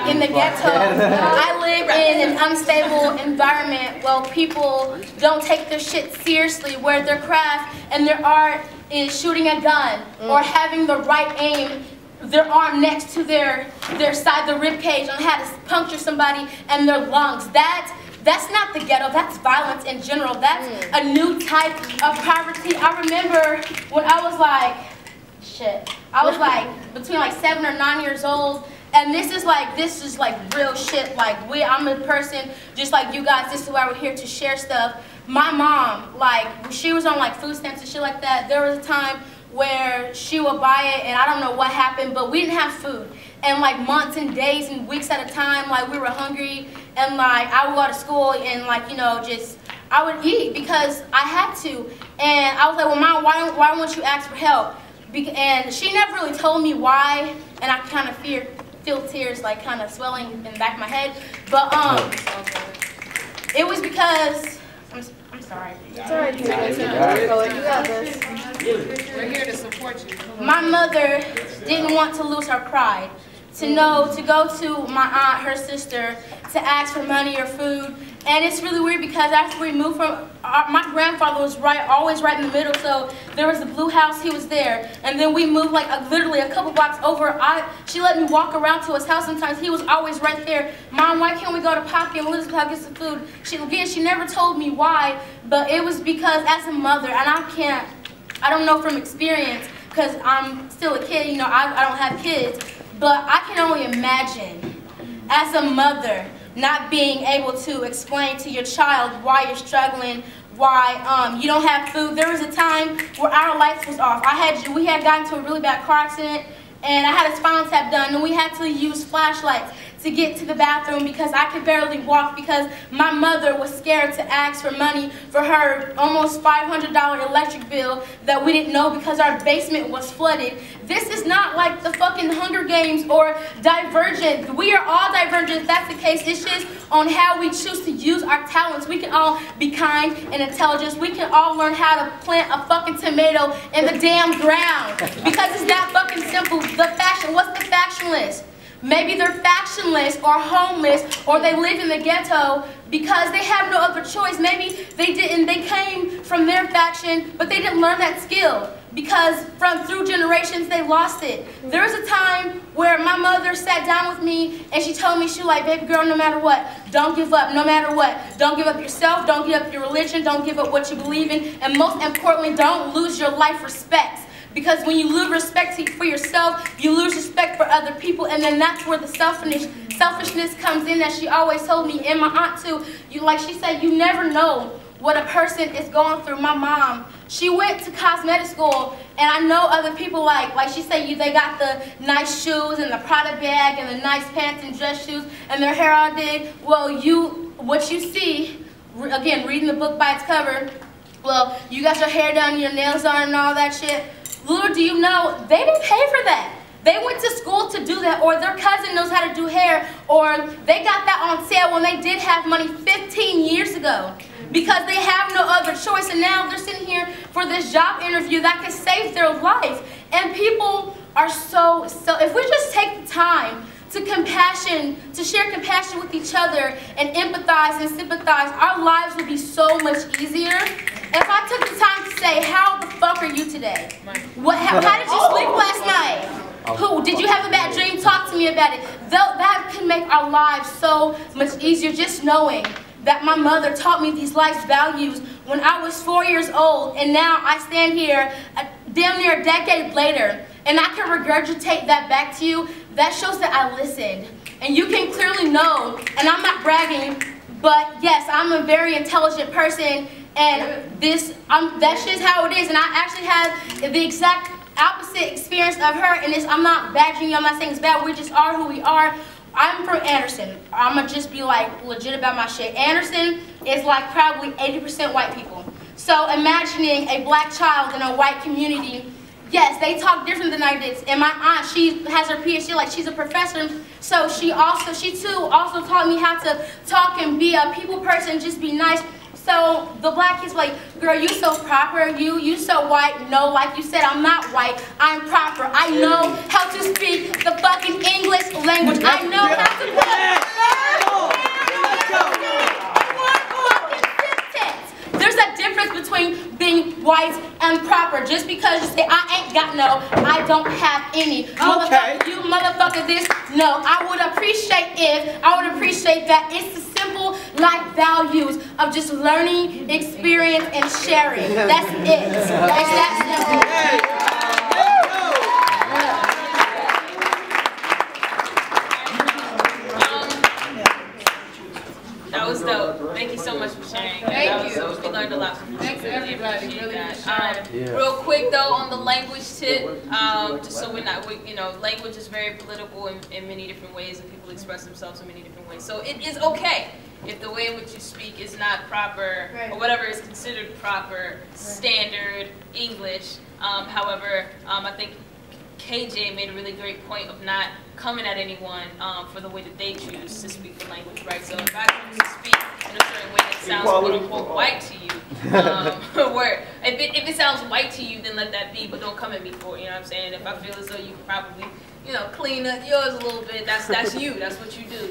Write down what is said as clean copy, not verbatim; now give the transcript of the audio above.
like in the ghetto. I live in an unstable environment where people don't take their shit seriously, where their craft and their art is shooting a gun or having the right aim, their arm next to their side, the rib cage, on how to puncture somebody and their lungs. That's not the ghetto, that's violence in general. That's a new type of poverty. I remember when I was like, I was like between like 7 or 9 years old, and this is like real shit. Like I'm a person just like you guys. This is why we're here to share stuff. My mom, like she was on like food stamps and shit like that. There was a time where she would buy it, and I don't know what happened, but we didn't have food. And like months and days and weeks at a time, like we were hungry, and like I would go to school and like, you know, just I would eat because I had to. And I was like, well, Mom, why won't you ask for help? And she never really told me why, and I kind of feel tears like kind of swelling in the back of my head. But it was because I'm sorry. It's all right, you got this. We're here to support you. My mother didn't want to lose her pride. To go to my aunt, her sister, to ask for money or food. And it's really weird because after we moved from, my grandfather was always right in the middle, so there was the blue house, he was there. And then we moved like literally a couple blocks over. She let me walk around to his house sometimes, he was always right there. Mom, why can't we go to Poppy and Elizabeth get some food? She never told me why, but it was because as a mother, and I don't know from experience, because I'm still a kid, you know, I don't have kids, but I can only imagine as a mother not being able to explain to your child why you're struggling, why you don't have food. There was a time where our lights was off. We had gotten into a really bad car accident, and I had a spinal tap done, and we had to use flashlights to get to the bathroom because I could barely walk because my mother was scared to ask for money for her almost $500 electric bill that we didn't know because our basement was flooded. This is not like the fucking Hunger Games or Divergent. We are all divergent if that's the case. It's just on how we choose to use our talents. We can all be kind and intelligent. We can all learn how to plant a fucking tomato in the damn ground because it's that fucking simple. What's the factionless? Maybe they're factionless or homeless or they live in the ghetto because they have no other choice. Maybe they came from their faction, but they didn't learn that skill because through generations they lost it. There was a time where my mother sat down with me and she told me, she was like, baby girl, no matter what, don't give up, no matter what. Don't give up yourself, don't give up your religion, don't give up what you believe in, and most importantly, don't lose your life respect. Because when you lose respect for yourself, you lose respect for other people, and then that's where the selfishness comes in, as she always told me, and my aunt too. Like she said, you never know what a person is going through. My mom, she went to cosmetic school, and I know other people like she said, they got the nice shoes and the Prada bag and the nice pants and dress shoes and their hair all did. Well, what you see, again, reading the book by its cover, well, you got your hair done, your nails done and all that shit. Little do you know, they didn't pay for that. They went to school to do that, or their cousin knows how to do hair, or they got that on sale when they did have money 15 years ago because they have no other choice, and now they're sitting here for this job interview that could save their life. And people are so if we just take the time to share compassion with each other and empathize and sympathize, our lives would be so much easier. If I took the time to say, how the fuck are you today? How did you sleep last night? Did you have a bad dream? Talk to me about it. That can make our lives so much easier, just knowing that my mother taught me these life values when I was 4 years old, and now I stand here damn near a decade later, and I can regurgitate that back to you. That shows that I listened. And you can clearly know, and I'm not bragging, but yes, I'm a very intelligent person, and that's just how it is. And I actually had the exact opposite experience of her, and I'm not badgering you, I'm not saying it's bad, we just are who we are. I'm from Anderson. I'm gonna just be like legit about my shit. Anderson is like probably 80% white people. So imagining a black child in a white community, yes, they talk different than I did. And my aunt, she has her PhD, like she's a professor. So she too also taught me how to talk and be a people person, just be nice. So the black kids like, girl, you so proper, you so white. No, like you said, I'm not white, I'm proper. I know how to speak the fucking English language. I know how to ain't got no, I don't have any. Motherfucker, you motherfucker this. No, I would appreciate that it's the simple life values of just learning, experience, and sharing. That's it. It's that simple. That was dope. Thank you so much for sharing. Thank you. We learned a lot from you. Thanks everybody. Really appreciate it. Real quick though, on the language tip, just so we're not, you know, language is very political in many different ways, and people express themselves in many different ways. So it is okay if the way in which you speak is not proper, or whatever is considered proper, standard English. However, I think KJ made a really great point of not coming at anyone for the way that they choose to speak the language, right? So if I choose to speak in a certain way that sounds quote-unquote white to you, where if it sounds white to you, then let that be, but don't come at me for it, you know what I'm saying? If I feel as though you could probably, you know, clean up yours a little bit, that's you, that's what you do.